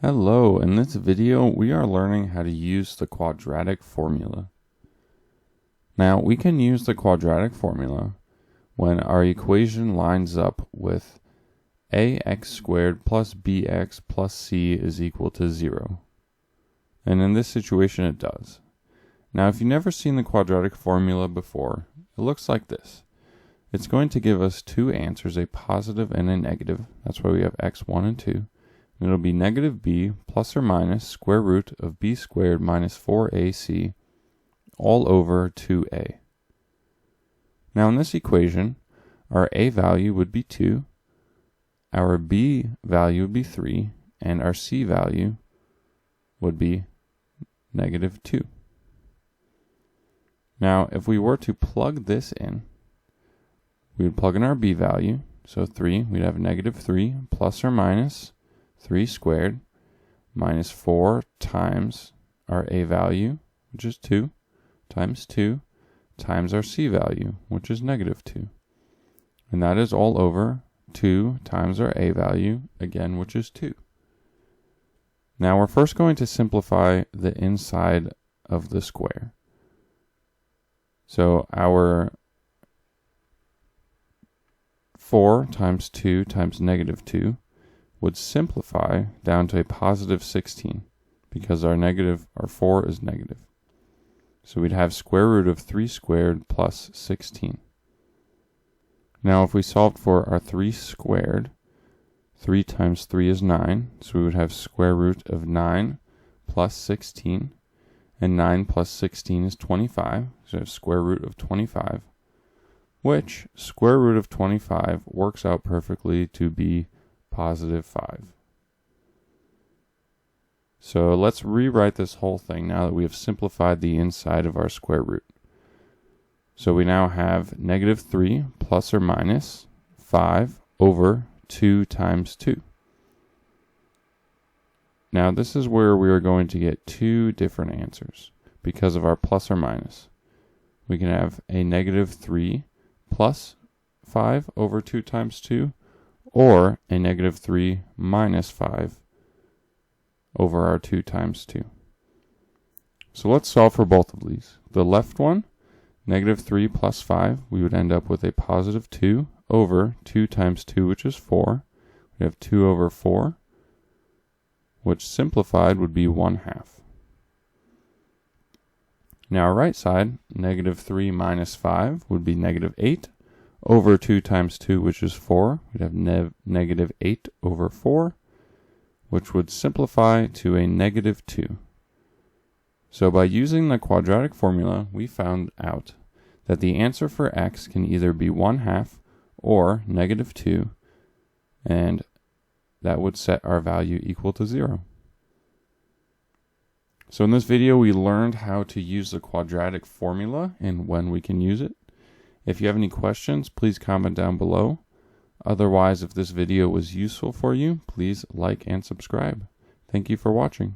Hello, in this video we are learning how to use the quadratic formula. Now we can use the quadratic formula when our equation lines up with ax squared plus bx plus c is equal to 0. And in this situation it does. Now if you've never seen the quadratic formula before, it looks like this. It's going to give us two answers, a positive and a negative. That's why we have x1 and 2. And it'll be negative b plus or minus square root of b squared minus 4ac all over 2a. Now in this equation, our a value would be 2, our b value would be 3, and our c value would be negative 2. Now if we were to plug this in, we would plug in our b value, so 3, we'd have negative 3 plus or minus 3 squared minus 4 times our a value, which is 2, times 2, times our c value, which is negative 2. And that is all over 2 times our a value, again, which is 2. Now we're first going to simplify the inside of the square. So our 4 times 2 times negative 2 would simplify down to a positive 16 because our 4 is negative. So we'd have square root of 3 squared plus 16. Now if we solved for our 3 squared, 3 times 3 is 9, so we would have square root of 9 plus 16, and 9 plus 16 is 25, so we have square root of 25, which square root of 25 works out perfectly to be positive 5. So let's rewrite this whole thing now that we have simplified the inside of our square root. So we now have negative 3 plus or minus 5 over 2 times 2. Now this is where we are going to get two different answers because of our plus or minus. We can have a negative 3 plus 5 over 2 times 2, or a negative 3 minus 5 over our 2 times 2. So let's solve for both of these. The left one, negative 3 plus 5, we would end up with a positive 2 over 2 times 2, which is 4. We have 2 over 4, which simplified would be 1/2. Now our right side, negative 3 minus 5, would be negative 8 over 2 times 2, which is 4. We'd have negative 8 over 4, which would simplify to a negative 2. So by using the quadratic formula, we found out that the answer for x can either be 1/2 or negative 2, and that would set our value equal to 0. So in this video, we learned how to use the quadratic formula and when we can use it. If you have any questions, please comment down below. Otherwise, if this video was useful for you, please like and subscribe. Thank you for watching.